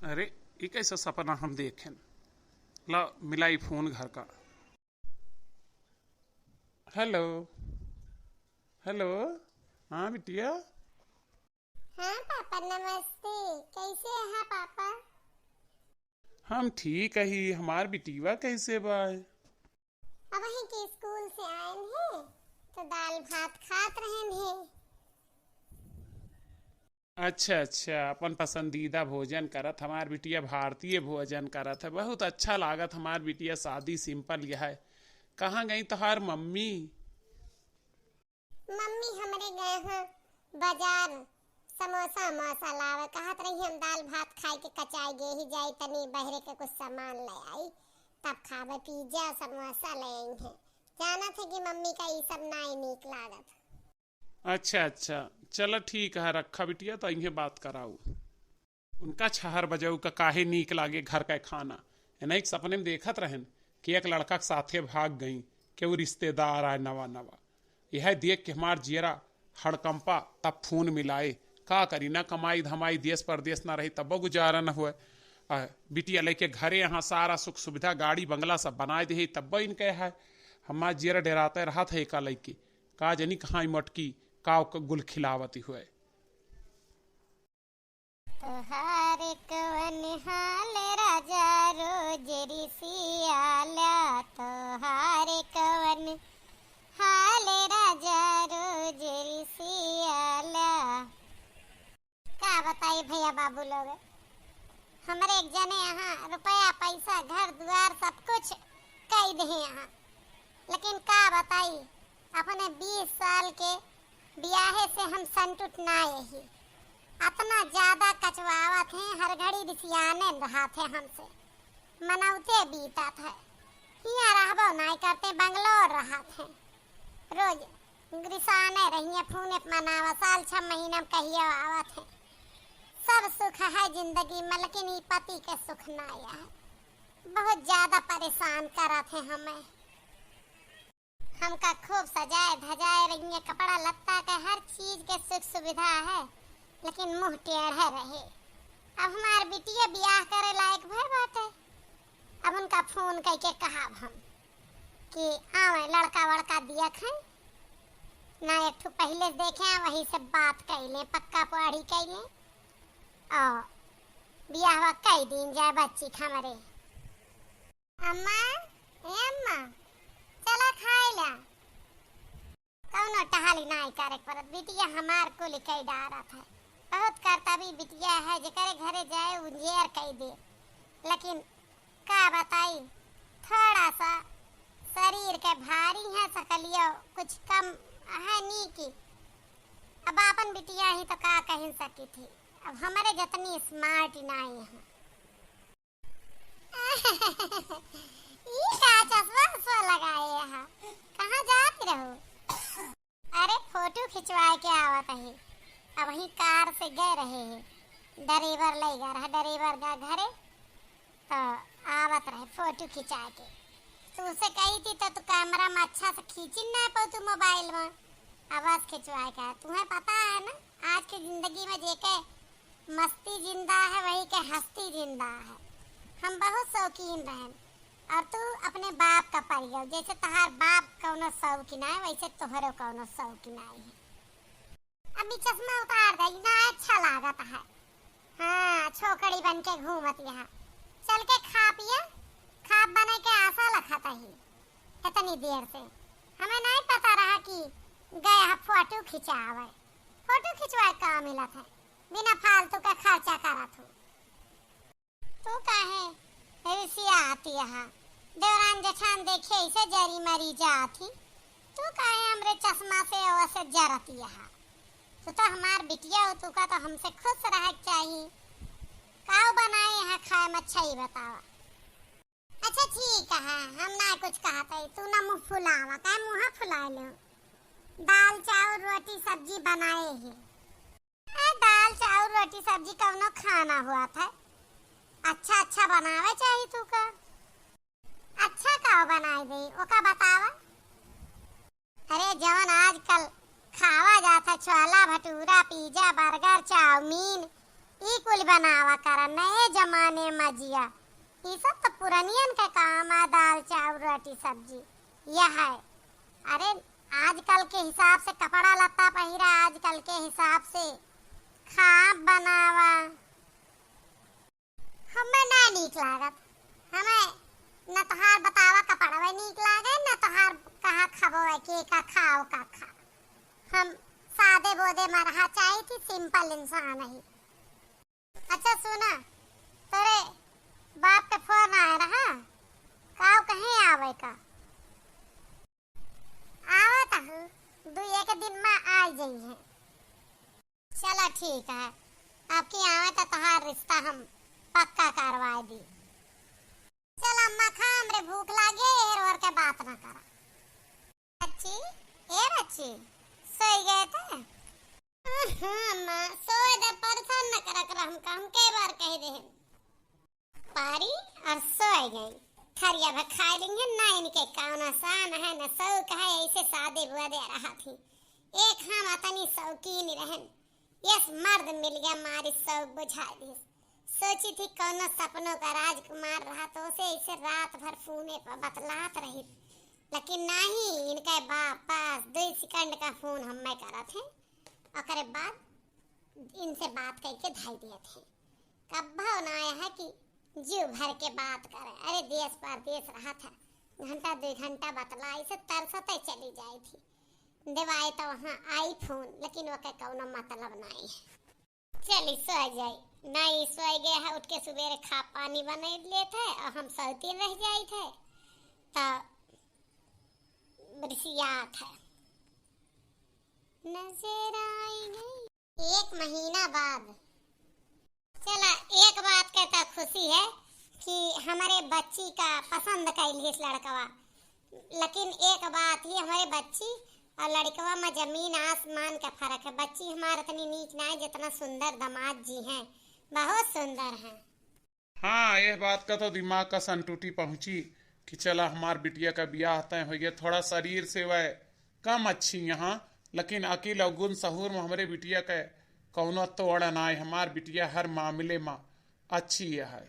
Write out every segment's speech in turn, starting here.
अरे ये कैसा सपना हम देखें। ला मिलाई फोन घर का। हेलो। हेलो। हाँ बिटिया। हाँ पापा नमस्ते। कैसे हैं पापा? हम ठीक है ही। हमार बिटिया कैसे बा? अब वहीं के स्कूल से आए हैं तो दाल भात खात रहे हैं। अच्छा अच्छा, अपन पसंदीदा भोजन करत। हमार बिटिया भारतीय भोजन करत है, बहुत अच्छा लागत। हमार बिटिया सादी सिंपल यह है। कहाँ गई तोहार मम्मी? मम्मी हमरे गए हैं बाजार समोसा मौसा लावे। कहत रही हम दाल भात खाए के कचाई गे ही जाई तनी बहरे के कुछ सामान ले आई तब खावे। पिज्जा समोसा ले आई हैं। जाना थे कि मम्मी का ये सब नहीं नीक लागत। अच्छा अच्छा, चलो ठीक है, रखा बिटिया तो इन्हें बात कराऊ। उनका 6 बजे का काहे नीक लागे घर का खाना। एना एक सपने में देखत रहन कि एक लड़का के साथे भाग गई कि वो रिश्तेदार आए नवा नवा। यह देख के हमार जियरा हड़कंपा तब खून मिलाए। का करी ना, कमाई धमाई देश परदेश ना रही तब गुजारा न हुए। बिटिया लेके घरे यहाँ सारा सुख सुविधा गाड़ी बंगला सब बनाए दे तब इनके है। हमार जियरा डराते रहा था एक लैके का जनी कहाँ मटकी का गुल खिलावती हुए। तोहार कवन हाल राजा रोज रिसियाला। तोहार कवन हाल राजा रोज रिसियाला। का बताई भैया बाबू लोग, हमारे एक जने यहाँ रुपया पैसा घर द्वार सब कुछ कई दे यहाँ, लेकिन का बताई अपने 20 साल के ब्याहे से हम संतुट ना यही अपना ज्यादा कचवावत हैं। हर घड़ी रिसियाने रहा थे हमसे, मनौते बीता था। यहाँ रहबो नहीं करते, बंगलोर रहा थे। रोज रिसाने रहिए, फोने मनावा, साल 6 महीना में कहिए आवत है। सब सुख है जिंदगी में, लेकिन ये पति के सुख ना आया है। बहुत ज्यादा परेशान करा थे हमें। हमका खूब सजाए धजाए रहिए, कपड़ा लत्ता के हर चीज के सुख सुविधा है, लेकिन मुंह टेढ़े रहे। अब हमार बिटिया ब्याह करे लायक भय बाटे। अब उनका फोन करके कहा हम कि आवे लड़का वड़का दिया खाए ना। एक ठो पहले देखे वही से बात कैले, पक्का पढ़ी कैले और ब्याह कई दिन जाए बच्ची हमारे। अम्मा ए अम्मा चला खाए ला। कौनो टहली नहीं करे परत। बिटिया हमार कुल कई डारत है, बहुत करता भी बिटिया है जेकरे घरे जाए उजेर कई दे। लेकिन का बताई, थोड़ा सा शरीर के भारी है, सकलियो कुछ कम है नी की। अब अपन बिटिया ही तो का कह सकी थी। अब हमारे जितनी स्मार्ट नहीं है। ये का चश्मा लगाए यहाँ, कहाँ जाती रहो? अरे फोटो खिंचवाए के आवत है। अब वही कार से गए रहे हैं, ड्राइवर ले गया रहा, ड्राइवर का घरे तो आवत रहे फोटो खिंचा के। तू उसे कही थी तो तू कैमरा में अच्छा से खींची ना पाऊ, तू मोबाइल में आवाज खिंचवाए का। तुम्हें पता है ना, आज की जिंदगी में जेके मस्ती जिंदा है वही के हस्ती जिंदा है। हम बहुत शौकीन रहे और तू अपने बाप का परियो, जैसे तहार बाप कौनो शौकीन है वैसे तोहरो कौनो शौकीन है। अभी चश्मा उतार दे ना, अच्छा लागत है। हाँ छोकरी बन के घूमत यहाँ। चल के खा पिया, खा बने के आशा लखत ही इतनी देर से। हमें नहीं पता रहा कि गए फोटो खिंचावे। फोटो खिंचवाए का मिला था, बिना फालतू का खर्चा करत हो। तू काहे रिसिया आती यहाँ, देवरान जेठान देखे इसे जरी मरी जाती। तू काहे हमरे चश्मा से वैसे जरती यहाँ। तू तो हमार बिटिया हो, तू का तो हमसे खुश रह चाहिए। काव बनाए यहाँ खाए में अच्छा ही बतावा। अच्छा ठीक है, हम ना कुछ कहते, तू ना मुँह फुलावा, काहे मुँह फुला लो। दाल चावल रोटी सब्जी बनाए ही। दाल चावल रोटी सब्जी कौनो खाना हुआ था, अच्छा अच्छा बनावे चाहिए। तू का अच्छा का बनाए दे ओका बतावा। अरे जवन आजकल खावा जाता छोला भटूरा पिज्जा बर्गर चाउमीन, ई कुल बनावा करा नए जमाने में जिया। ई सब तो पुरानियन का काम है, दाल चावल रोटी सब्जी यह है। अरे आजकल के हिसाब से कपड़ा लत्ता पहिरा, आजकल के हिसाब से खा बनावा हमें ना नीक लागत। हमें न तोहार बतावा कपड़ा नीक लागे, न तोहार कहा खबो के का खाओ का खा। हम सादे बोदे में रहा चाहिए थी, सिंपल इंसान ही। अच्छा सुना, तेरे बाप के फोन आया रहा, काव कहीं आवे का? आवत हूँ, दो एक दिन में आ जाइए। चलो ठीक है, आपकी आवत तो तोहार रिश्ता हम पक्का करवा दी। चल अम्मा खा, हमरे भूख लागे एर और के बात ना करा। बच्ची ए बच्ची सोई गए थे? अम्मा सोए दे, परेशान न करा कर हम कई बार कह दे पारी और सोए गई। थरिया भर खा लेंगे ना, इनके कौन आसान है न शौक है, ऐसे शादी बुआ दे रहा थी। एक हम अतनी शौकीन रहन, यस मर्द मिल गया मारी शौक बुझा दी। सोची थी कौन सपनों का राजकुमार रहा तो उसे इसे रात भर फोने पर बतलात रही, लेकिन नहीं, इनके बाप पास 2 सेकंड का फोन हम मैं करा थे और बाद इनसे बात करके धाई दिए थे। कब भाव ना आया है कि जीव भर के बात करे। अरे देश परदेश रहा था, घंटा 2 घंटा बतला इसे तरसते चली जाई थी। देवाई तो वहाँ आई फोन, लेकिन वो के कौनो मतलब नहीं है। चली सो जाई, नहीं सो गए है, उठ के सुबेरे खा पानी बना लेते और हम सोती रह जाई थे तो बरसियात है नजर आई गई 1 महीना बाद। चला एक बात का तो खुशी है कि हमारे बच्ची का पसंद कैली इस लड़कवा, लेकिन एक बात ही, हमारे बच्ची और लड़कवा में जमीन आसमान का फर्क है। बच्ची हमारा इतनी नीक ना है जितना सुंदर दामाद जी हैं, बहुत सुंदर हैं। हाँ, यह बात का तो दिमाग का संटूटी पहुंची कि चला हमार बिटिया का ब्याह तय हो गया। थोड़ा शरीर से वह कम अच्छी यहाँ, लेकिन अकील अवगुण सहूर में हमारे बिटिया का कौनो तोड़ ना है। हमार बिटिया हर मामले में अच्छी है।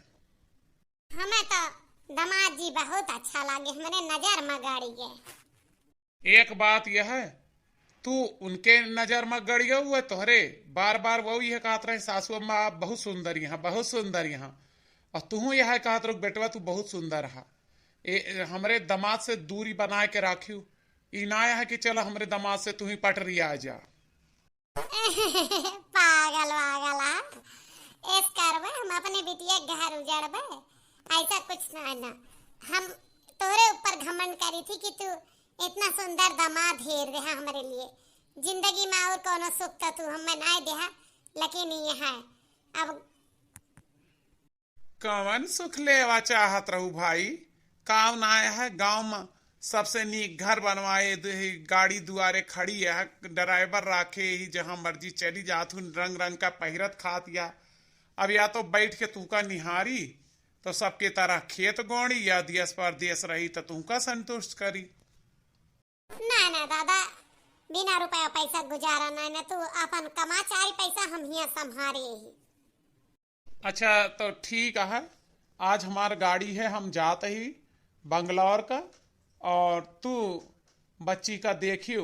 हमें तो दामाद जी बहुत अच्छा लगे, हमारे नजर में गाड़ी गए। एक बात यह है, तू उनके नजर में गड़ गया हुआ तोहरे बार बार वो यह कहत रहे सासू अम्मा आप बहुत सुंदर यहाँ, बहुत सुंदर यहाँ, और तू यह कहत रहो बेटवा तू बहुत सुंदर है। हमरे दामाद से दूरी बना के राखियो, इनाया है कि चलो हमरे दामाद से तू ही पटरी आ जा। पागल वागल इस करबे हम अपने बिटिया घर उजाड़बे, ऐसा कुछ ना। हम तोरे ऊपर घमंड करी थी कि तू इतना सुंदर दामाद हेर रहा हमारे लिए। जिंदगी में और कोनो सुख तो तू हमें ना देहा, लेकिन ये है अब कवन सुख लेवा चाहत रहू भाई। काम ना आया है, गांव में सबसे नीक घर बनवाए, गाड़ी दुआरे खड़ी है, ड्राइवर राखे ही जहां मर्जी चली जात हूँ, रंग रंग का पहिरत खात या अब या तो बैठ के तू का निहारी तो सबके तरह खेत गौड़ी, या देश परदेश रही तो तू का संतुष्ट करी। ना ना दादा, बिना रुपया पैसा गुजारा ना तू अपन कमा 4 पैसा हम हिया संभारे ही। अच्छा तो ठीक है, आज हमार गाड़ी है, हम जाते ही बंगलौर का, और तू बच्ची का देखियो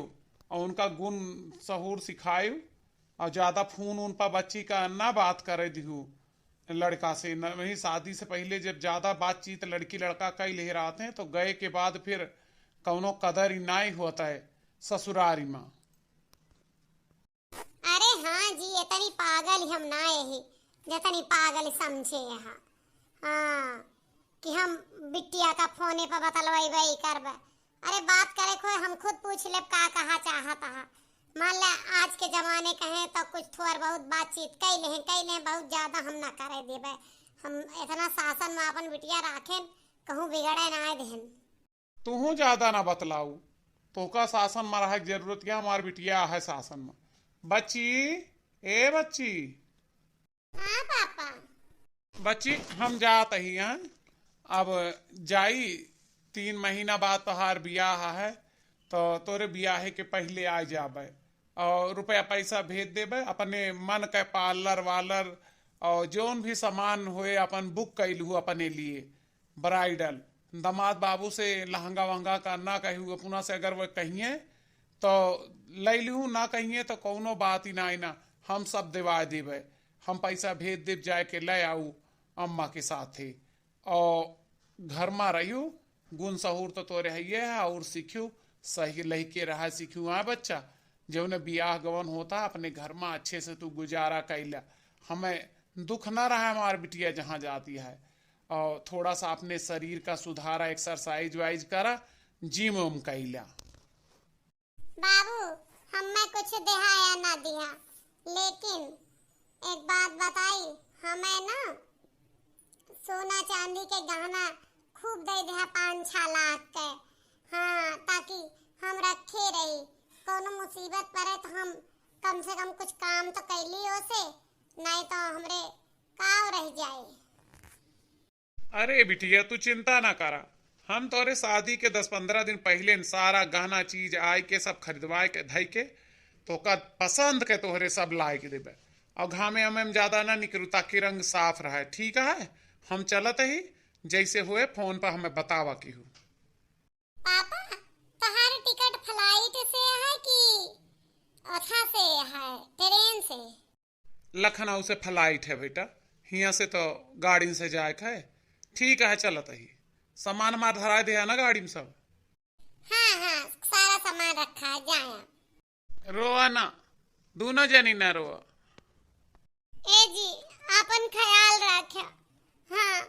और उनका गुण सहूर सिखायो, और ज्यादा फोन उन पर बच्ची का ना बात करे दिहू लड़का से। नहीं शादी से पहले जब ज्यादा बातचीत लड़की लड़का कई ले आते हैं तो गए के बाद फिर कौनो कदर ही ना ही होता है ससुरारी में। अरे हाँ जी, इतनी पागल हम ना यही जितनी पागल समझे यहाँ। हाँ कि हम बिटिया का फोने पर बतलवाई वही करबे। अरे बात करे कोई हम खुद पूछ ले का कहा चाहता है। मान ले आज के जमाने कहें तो कुछ थोड़ा बहुत बातचीत कई ले बहुत ज्यादा हम ना करे देबे। हम इतना शासन में अपन बिटिया राखें कहूँ बिगड़े ना देन। तू ज्यादा ना बतलाऊ, तो का शासन में रह जरूरत क्या, हमार बिटिया है शासन में। बच्ची ए बच्ची, हाँ पापा। बच्ची हम जात ही हैं, अब जाई 3 महीना बाद तोहार बियाह है, तो तोरे बियाह के पहले आ जाबे और रुपया पैसा भेज देबे। अपने मन के पार्लर वालर और जोन भी सामान होए अपन बुक कैलू अपने लिए ब्राइडल। दामाद बाबू से लहंगा वहंगा का ना कहू, अपना से अगर वह कहिए तो ले लूँ, ना कहिए तो कौनो बात ही ना, हम सब दिवा देवे। हम पैसा भेज देव, जाए के ले आऊ अम्मा के साथे। और घर में रहू गुण सहूर तो तोरे है और सीखू सही लह के रहा सीखू। हाँ बच्चा, जो ने बियाह गवन होता अपने घर में अच्छे से तू गुजारा कैला, हमें दुख ना रहा हमार बिटिया जहाँ जाती है। और थोड़ा सा अपने शरीर का सुधारा, एक्सरसाइज वाइज करा, जिम उम कैला। बाबू हमें कुछ दिया या ना दिया, लेकिन एक बात बताई, हमें ना सोना चांदी के गहना खूब दे दिया 5-6 लाख के। हाँ, ताकि हम रखे रही, कोनो मुसीबत पड़े तो हम कम से कम कुछ काम तो कैली ओसे, नहीं तो हमरे काव रह जाए। अरे बिटिया तू चिंता ना करा, हम तोरे शादी के 10-15 दिन पहले सारा गहना चीज आय के सब खरीदवाए के धई के तो का पसंद के तोहरे सब लाए के देबे। और घामे हमें ज्यादा ना निकलू ताकि रंग साफ रहे। ठीक है, हम चलत ही, जैसे हुए फोन पर हमें बतावा की हूँ। पापा तुम्हारी टिकट फ्लाइट से है कि अच्छा से है, ट्रेन से? लखनऊ से फ्लाइट है बेटा, यहाँ से तो गाड़ी से जाए है। ठीक है, चलत ही। सामान मार धरा दे ना गाड़ी में सब। हाँ हाँ, सारा सामान रखा है, जाए। रोआ ना, दोनों जनी ना रोआ। ए जी अपन ख्याल रखे, हाँ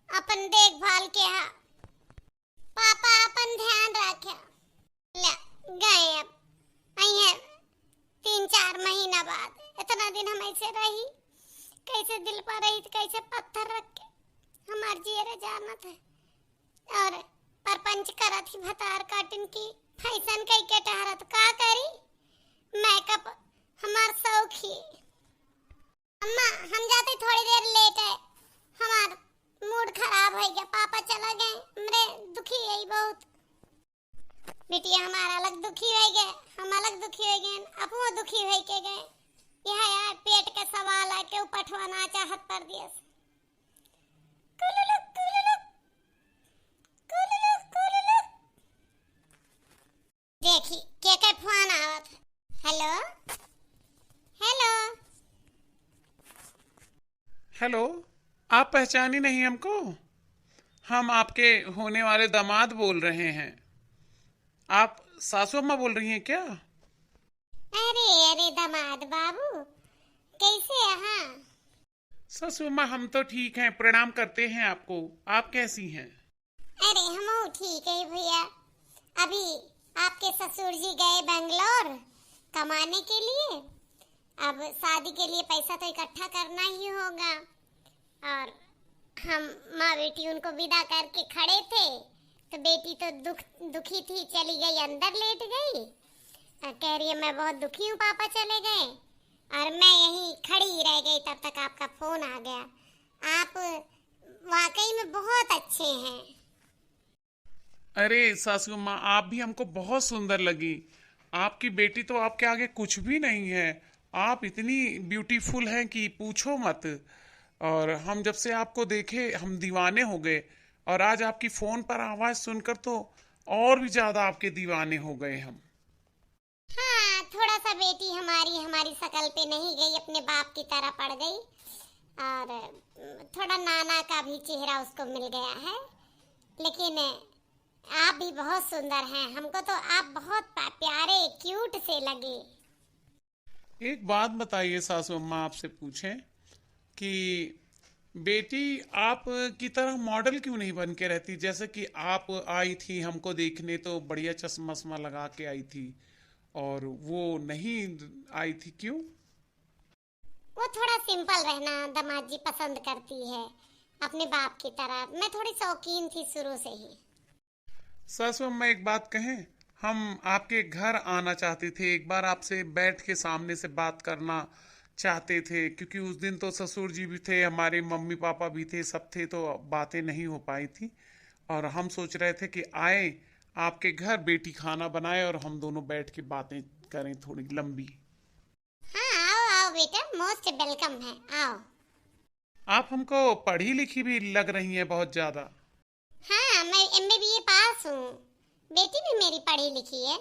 अपन देखभाल के, हाँ पापा अपन ध्यान रखे। ले गए अब, अइहे 3-4 महीना बाद। इतना दिन हम ऐसे रही, कैसे दिल पर रही, कैसे पत्थर रख के हमार जियरे जाना था। और परपंच करत ही भतार काटन की फैशन कई के टहरत का करी, मेकअप हमार शौक ही। अम्मा हम जाते थोड़ी देर लेट है, हमार मूड खराब हो गया, पापा चला गए, हमरे दुखी है बहुत। बिटिया हमारा अलग दुखी हो गए, हम अलग दुखी हो गए, अपो दुखी हो के गए। यह यार पेट का सवाल है के पठवाना चाहत पर दिया। कुलुलुक कुलुलुक कुलुलुक कुलुलुक, देखी के फोन आवत। हेलो हेलो हेलो, आप पहचानी नहीं हमको? हम आपके होने वाले दामाद बोल रहे हैं। आप सासू अम्मा बोल रही हैं क्या? अरे अरे दामाद बाबू, कैसे हैं? सासू अम्मा हम तो ठीक हैं, प्रणाम करते हैं आपको। आप कैसी हैं? अरे हम ठीक है भैया। अभी आपके ससुर जी गए बेंगलोर कमाने के लिए, अब शादी के लिए पैसा तो इकट्ठा करना ही होगा। और हम माँ बेटी उनको विदा करके खड़े थे, तो बेटी तो दुखी थी, चली गई अंदर लेट गई, कह रही है मैं बहुत दुखी हूँ पापा चले गए। और मैं यहीं खड़ी रह गई, तब तक आपका फोन आ गया। आप वाकई में बहुत अच्छे हैं। अरे सासू अम्मा, आप भी हमको बहुत सुंदर लगी। आपकी बेटी तो आपके आगे कुछ भी नहीं है। आप इतनी ब्यूटीफुल हैं कि पूछो मत। और हम जब से आपको देखे हम दीवाने हो गए, और आज आपकी फोन पर आवाज सुनकर तो और भी ज्यादा आपके दीवाने हो गए हम। हाँ, थोड़ा सा बेटी हमारी शकल पे नहीं गई, अपने बाप की तरह पड़ गई, और थोड़ा नाना का भी चेहरा उसको मिल गया है। लेकिन आप भी बहुत सुंदर हैं, हमको तो आप बहुत प्यारे क्यूट से लगे। एक बात बताइए सासू अम्मा, आपसे पूछें कि बेटी आप की तरह मॉडल क्यों नहीं बन के रहती? जैसे कि आप आई थी हमको देखने तो बढ़िया चश्मा वश्मा लगा के आई थी, और वो नहीं आई थी, क्यों? वो थोड़ा सिंपल रहना दामाद जी पसंद करती है, अपने बाप की तरह। मैं थोड़ी शौकीन थी शुरू से ही। सासू अम्मा एक बात कहें, हम आपके घर आना चाहते थे, एक बार आपसे बैठ के सामने से बात करना चाहते थे, क्योंकि उस दिन तो ससुर जी भी थे, हमारे मम्मी पापा भी थे, सब थे, तो बातें नहीं हो पाई थी। और हम सोच रहे थे कि आए आपके घर, बेटी खाना बनाए और हम दोनों बैठ के बातें करें थोड़ी लंबी। हाँ आओ आओ बेटा, मोस्ट वेलकम है, आओ। आप हमको पढ़ी लिखी भी लग रही हैं बहुत ज्यादा। हाँ, मैं एमबीए पास हूँ। बेटी भी मेरी पढ़ी लिखी है।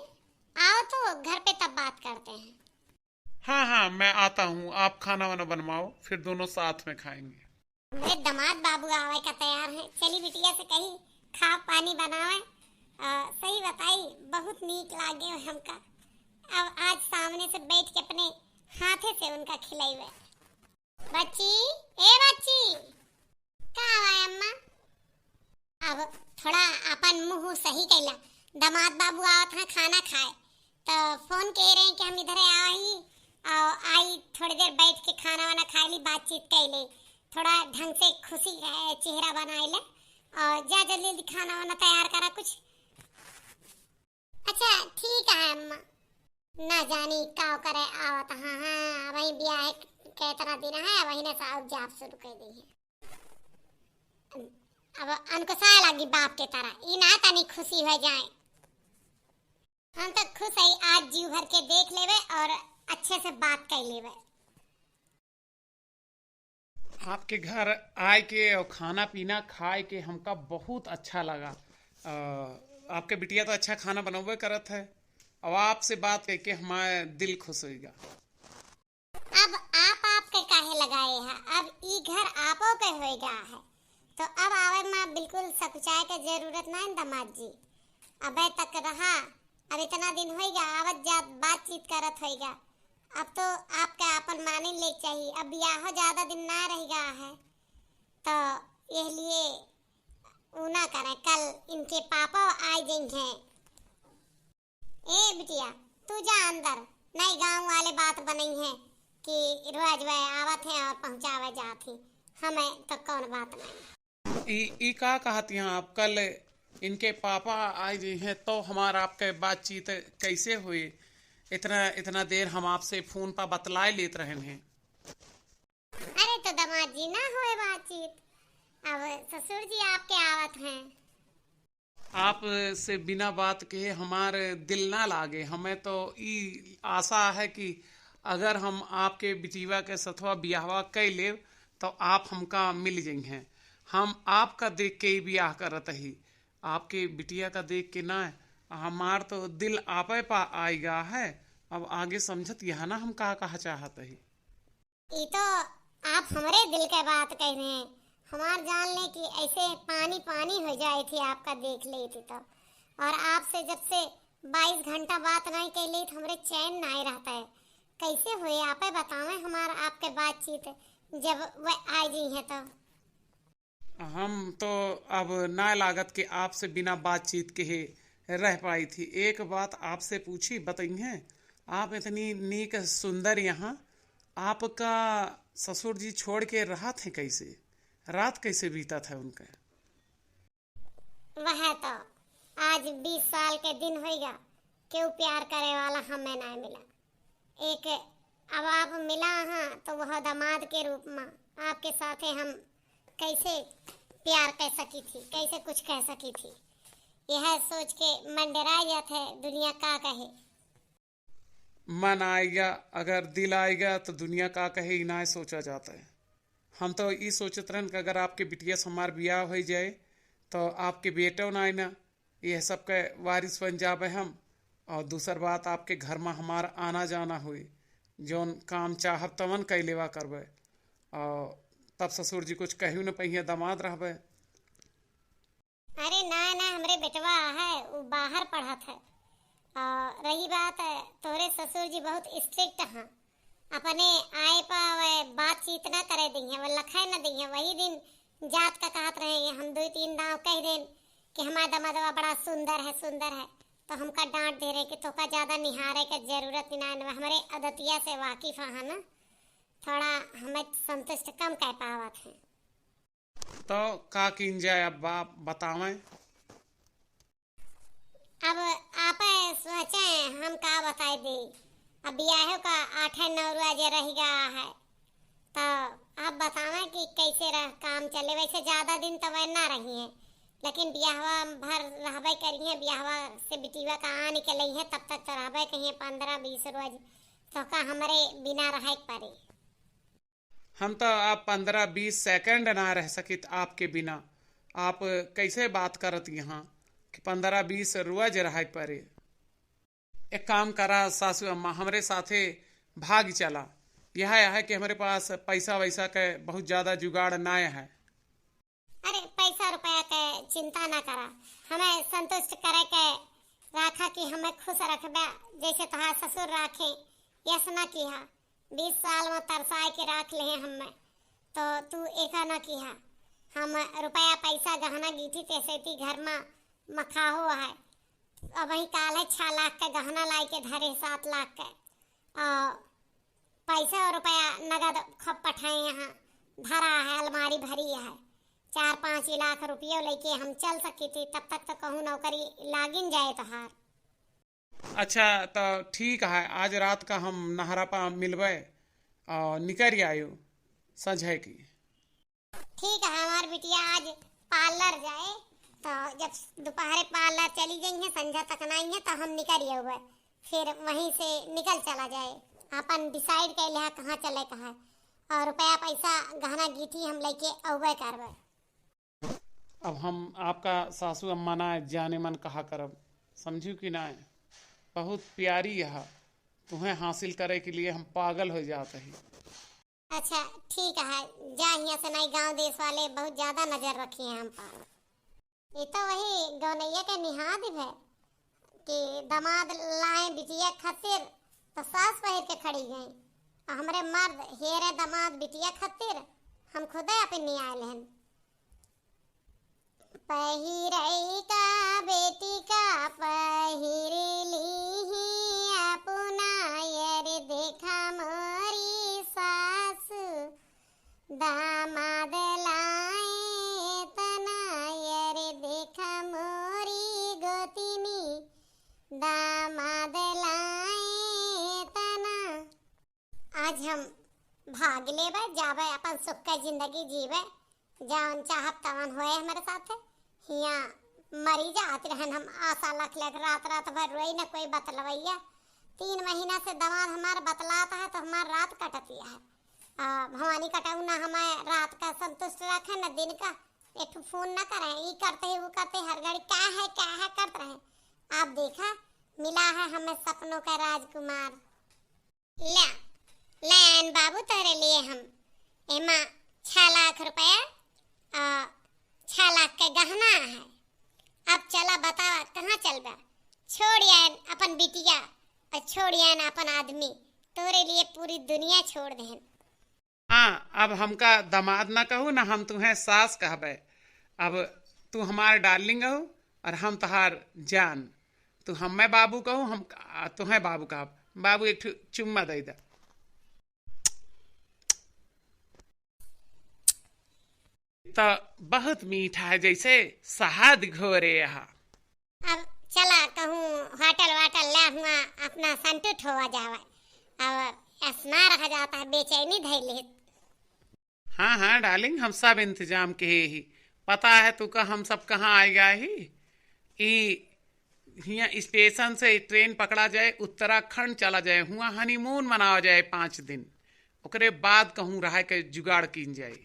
आओ तो घर पे तब बात करते हैं। हाँ हाँ, मैं आता हूँ। आप खाना वाना बनवाओ, फिर दोनों साथ में खाएंगे। मेरे दामाद बाबू आवे का तैयार है। चली बिटिया से कही खा पानी बनावे। सही बताई, बहुत नीक लागे हमका। अब आज सामने से बैठ के अपने हाथे से उनका खिलाइवे। बच्ची, ए बच्ची, का आवा अम्मा? अब थोड़ा अपन मुंह सही कैला। दामाद बाबू आवत हैं खाना खाए, तो फोन कह रहे हैं कि हम इधर आई और आई थोड़ी देर बैठ के खाना वाना खा ली, बातचीत कर ले, थोड़ा ढंग से खुशी चेहरा बनाए ले और जा जल्दी जल्दी खाना वाना तैयार करा कुछ। अच्छा ठीक है अम्मा। ना जानी का करे आवत। हाँ हाँ, वही ब्याह के तरह दिन है, वही ने साहब जाप शुरू कर दी है। अब उनको सा लगी बाप के तरह, ई ना तनी खुशी हो जाए। हम तो खुश है, आज जीव भर के देख लेवे और अच्छे से बात कर लेवे। आपके घर आए के और खाना पीना खाए के हमका बहुत अच्छा लगा। आपके बिटिया तो अच्छा खाना बनवे करत है, और आपसे बात करके हमारा दिल खुश होगा। अब आप के काहे लगाए हैं? अब ई घर आपो के होएगा है, तो अब आवे में बिल्कुल सकुचाए के जरूरत ना है दामाद जी। अबे तक रहा, अब इतना दिन होएगा आवत जात बातचीत करत होएगा। अब तो आपका अपन माने ले चाहिए। अब ब्याह ज्यादा दिन ना रहेगा है, तो ये लिए ऊना करे, कल इनके पापा आ जाएंगे। ए बिटिया, तू जा अंदर, नहीं गांव वाले बात बनी है कि रोज वे आवत है और पहुंचावे जात ही, हमें तो कौन बात नहीं। ई का कहती हैं आप? कल इनके पापा आए जी हैं तो हमारा आपके बातचीत कैसे हुई? इतना इतना देर हम आपसे फोन पर बतलाए लेते रहे हैं। अरे तो दामाद जी ना होए बातचीत, अब ससुर जी आपके आवत हैं। आप से बिना बात कहे हमारे दिल ना लागे। हमें तो ई आशा है कि अगर हम आपके बिटिया के सथवा ब्याहवा कर ले तो आप हमका मिल जाई हैं। हम आपका देख के ही ब्याह करत ही, आपके बिटिया का देख के ना। हमार तो दिल आपे पा आएगा है। अब आगे समझत यह ना हम कहा कहा चाहत ही। ये तो आप हमारे दिल के बात कह रहे हैं। हमार जान ले कि ऐसे पानी पानी हो जाए थी आपका देख ले थी तो। और आपसे जब से 22 घंटा बात नहीं कर ली तो हमारे चैन नहीं रहता है। कैसे हुए आप बतावे हमारा आपके बातचीत जब वह आ गई है तो। हम तो अब ना लागत के आपसे बिना बातचीत के रह पाई थी। एक बात आपसे पूछी बताई हैं, आप इतनी नीक सुंदर यहाँ आपका ससुर जी छोड़ के रहा थे कैसे? रात कैसे बीता था उनका? वह तो आज 20 साल के दिन होगा, क्यों प्यार करे वाला हमें ना मिला। एक अब आप मिला हाँ तो वह दामाद के रूप में आपके साथ हम कैसे प्यार कह सकी थी, कैसे कुछ कह सकी थी, यह सोच के मन डरा जाता है दुनिया का कहे। मन आएगा अगर दिल आएगा तो दुनिया का कहे ही ना सोचा जाता है। हम तो ये सोचत रहन कि अगर आपके बिटिया से हमार ब्याह हो जाए तो आपके बेटो ना ना यह सब के वारिस बन जावे हम। और दूसर बात आपके घर में हमारा आना जाना हुई, जौन काम चाहब तवन कई लेवा करबे। और तब ससुर जी कुछ कहू न पहिए दामाद रहबे। अरे ना ना, हमरे बेटवा है वो बाहर पढ़त है। और रही बात है तोरे ससुर जी बहुत स्ट्रिक्ट हैं, अपने आए पर बातचीत ना करे दी है, वो लखाए ना दी है। वही दिन जात का कहत रहेंगे, हम 2-3 दाव कह दें कि हमारा दमादवा बड़ा सुंदर है सुंदर है, तो हमका डांट दे रहे कि तोका ज्यादा निहारे का जरूरत ना है। हमारे अदतिया से वाकिफ है ना, थोड़ा हमें संतुष्ट कम कह पावत है। तो का किन जाए अब आप बतावें। अब आप सोचे हम का बताए दे। अब ब्याह का 8-9 रोज रह गया है, तो आप बतावें कि कैसे रह काम चले। वैसे ज्यादा दिन तो वह ना रही है, लेकिन ब्याहवा भर रहबे करिए। ब्याहवा से बिटिया का आ निकल है, तब तक तो रहबे कहिए 15-20 रोज, तो का हमारे बिना रहे पड़े। हम तो आप 15-20 सेकंड ना रह सकित आपके बिना। आप कैसे बात करत यहाँ कि 15-20 रोज रह परे। एक काम करा सासू अम्मा, हमरे साथे भाग चला। यह है कि हमारे पास पैसा वैसा के बहुत ज्यादा जुगाड़ ना है। अरे पैसा रुपया के चिंता ना करा, हमें संतुष्ट करे के राखा कि हमें खुश रखबे जैसे तहार ससुर राखे। यस ना किहा 20 साल में तरसाए के राख ले हमें, तो तू एका ना किहा। हम रुपया पैसा गहना गीठी तेसेती घर में मखाहो है। अब वही काल है 6 लाख का गहना लाई के धरे 7 लाख का पैसा और रुपया नगद खप पठाए यहाँ धरा है, अलमारी भरी है। 4-5 लाख रुपये लेके हम चल सकी थी, तब तक तो कहूँ नौकरी लागिन जाए तो हार। अच्छा तो ठीक है, आज रात का हम नहरा पा मिलबे और निकल आयो सझे की। ठीक है, हमार बिटिया आज पार्लर जाए, तो जब दोपहर पार्लर चली गई है संध्या तक नहीं है तो हम निकल हुए, फिर वहीं से निकल चला जाए। अपन डिसाइड कर लिया कहाँ चले कहाँ, और रुपया पैसा गहना गीठी हम लेके अवे करवे। अब हम आपका सासू अम्मा ना जाने मन कहा करब, समझू कि ना। बहुत प्यारी यह तुम्हें हासिल करे के लिए हम पागल हो जाते हैं। अच्छा ठीक है, जा यहाँ से नहीं, गांव देश वाले बहुत ज्यादा नजर रखी है हम पर। ये तो वही गौनैया के निहाद है कि दामाद लाए बिटिया खातिर तो सास पहिर के खड़ी गई, और हमारे मर्द हेरे दामाद बिटिया खातिर हम खुदे अपनी आए लेन। पहिरई का बेटी का पहिर ली अपना, यर देखा मोरी सास दामाद लाए तना, यर देखा मोरी गोतिनी दामाद लाए तना। आज हम भाग लेबे जाबे, अपन सुख का जिंदगी जीवे, जान चाहत तवन होए हमारे साथ। हिया मरी जात रहन हम, आशा लख लख रात रात भर रोई न कोई बतलवैया। 3 महीना से दवा हमारा बतलाता है तो हमारा रात कटती है। भवानी कटाऊ ना हमें रात का संतुष्ट रखे न दिन का। एक फोन न करें, ये करते हैं वो करते, हर घड़ी क्या है करते रहे। आप देखा मिला है हमें सपनों का राजकुमार। ले ले बाबू तेरे लिए हम एमा 6 लाख रुपया 6 लाख का गहना है। अब चला बता कहाँ चलबा, छोड़िया अपन बिटिया और छोड़िया अपन आदमी, तोरे लिए पूरी दुनिया छोड़ दें। हाँ, अब हमका दामाद ना कहू ना, हम तुम्हें सास कहबे। अब तू हमार डार्लिंग हो और हम तहार जान। तू हमें बाबू कहू, हम तुम्हें बाबू कहब। बाबू एक चुम्मा दे दा। तो बहुत मीठा है जैसे शहद घोरे यहाँ। अब चला कहूँ होटल वाटल ला हुआ अपना संतुष्ट हुआ जावा, अब ऐसा रह जाता है बेचैनी धैले। हाँ हाँ डार्लिंग, हम सब इंतजाम के ही पता है तू का हम सब कहाँ आएगा ही। यहाँ स्टेशन से ट्रेन पकड़ा जाए, उत्तराखंड चला जाए, हुआ हनीमून मनावा जाए 5 दिन, ओकरे बाद कहूँ रह के जुगाड़ कीन जाए।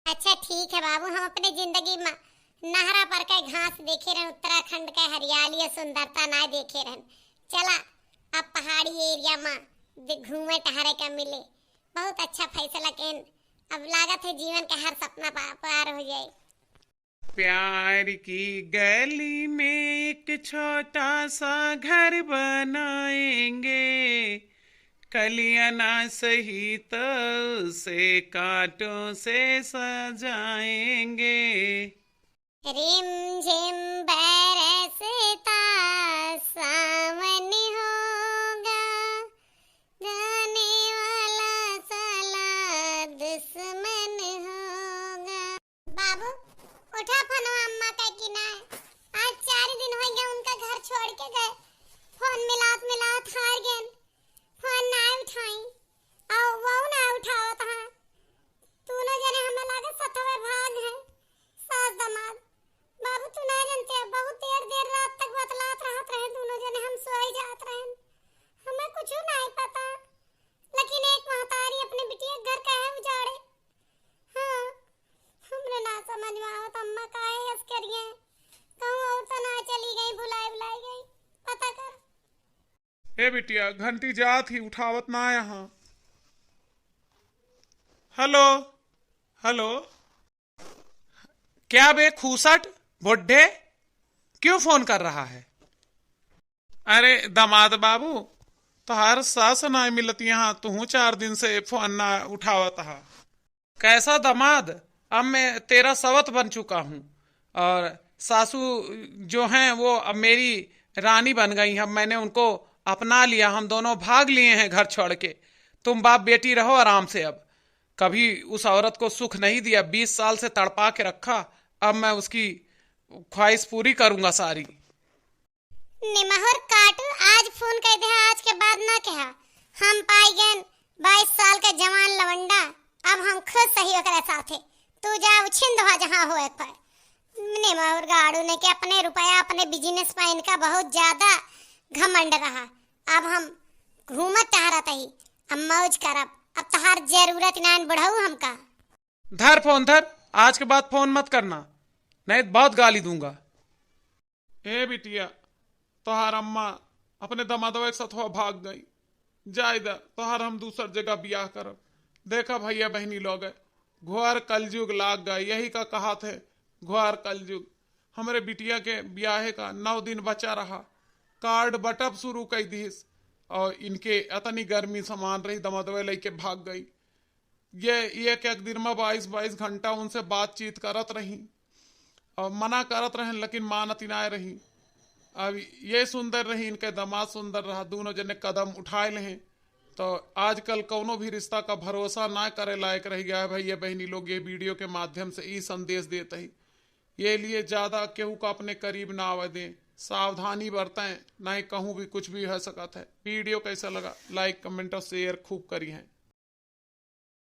अच्छा ठीक है बाबू, हम अपने जिंदगी में नहरा पर का घास देखे रहे, उत्तराखंड का हरियाली और सुंदरता ना देखे रहे। चला अब पहाड़ी एरिया में घूमे टहरे का मिले, बहुत अच्छा फैसला केन। अब लागत है जीवन का हर सपना पार हो जाए। प्यार की गली में एक छोटा सा घर बनाएंगे, कलियां ना सही तो उसे कांटों से सजाएंगे। रिम झिम बरसता सावन होगा, गाने वाला साला दुश्मन होगा। बाबू उठा फोन अम्मा का कि ना, आज 4 दिन हो गए उनका घर छोड़ के गए। फोन मिलात हार गए, फोन ना उठाई और वो ना उठाओ था। तूने जने हमें लगा सतवे भाग है सास दमाद। बाबू तू ना जानते, बहुत देर रात तक बतलात रहत रहे दोनों जने, हम सोई जात रहे, हमें कुछ नहीं पता। लेकिन एक महतारी अपने बिटिया घर का है उजाड़े, गए हैं। कहूँ और तो ना चली गई, बुलाई गई, पता कर। ए बिटिया घंटी जात ही उठावत ना यहाँ। हेलो हेलो, क्या बे खूसट बुड्ढे, क्यों फोन कर रहा है? अरे दामाद बाबू, तोहार सास ना मिलत यहाँ, तू 4 दिन से फोन ना उठावत हा। कैसा दामाद, अब मैं तेरा सवत बन चुका हूँ और सासू जो हैं वो अब मेरी रानी बन गई। अब मैंने उनको अपना लिया, हम दोनों भाग लिए हैं घर छोड़ के। तुम बाप बेटी रहो आराम से। अब कभी उस औरत को सुख नहीं दिया, 20 साल से तड़पा के रखा, अब मैं उसकी ख्वाहिश पूरी करूंगा सारी। निमहर काटू, आज फोन कर दे, आज के बाद ना कहा। हम पाई गए 22 साल का जवान लवंडा, अब हम खुद सही होकर साथे। तू जा उछिंद हो जहाँ हो पर। निमहर गाड़ू ने के अपने रुपया अपने बिजनेस पर इनका बहुत ज्यादा घमंड रहा। अब हम घूमत टहरत ही, अब मौज करब। अब तहार जरूरत ना बढ़ाऊ हमका। धर फोन धर, आज के बाद फोन मत करना, नहीं तो बहुत गाली दूंगा। ए बिटिया, तोहार अम्मा अपने दमादवा के साथ भाग गई। जायदा तोहार हम दूसर जगह ब्याह करब। देखा भैया बहनी लोग, घोर कलयुग लाग गए, यही का कहा थे, घोर कलयुग। हमारे बिटिया के ब्याह का 9 दिन बचा रहा, कार्ड बटप शुरू कर दीस और इनके इतनी गर्मी सामान रही, दमादवा लेके भाग गई। ये एक दिन में 22 घंटा उनसे बातचीत करत रही और मना करत रहें, लेकिन मानती ना रही। अब ये सुंदर रही, इनके दामाद सुंदर रहा, दोनों जने कदम उठाए लें। तो आजकल कोनो भी रिश्ता का भरोसा ना करे लायक रह गया है। भैया बहनी लोग ये वीडियो के माध्यम से ई संदेश देते ही, ये लिए ज्यादा केहू का अपने करीब ना आवे दें, सावधानी बरतें, ना ही कहूँ भी कुछ भी हो सकता है। वीडियो कैसा लगा, लाइक कमेंट और शेयर खूब करी है।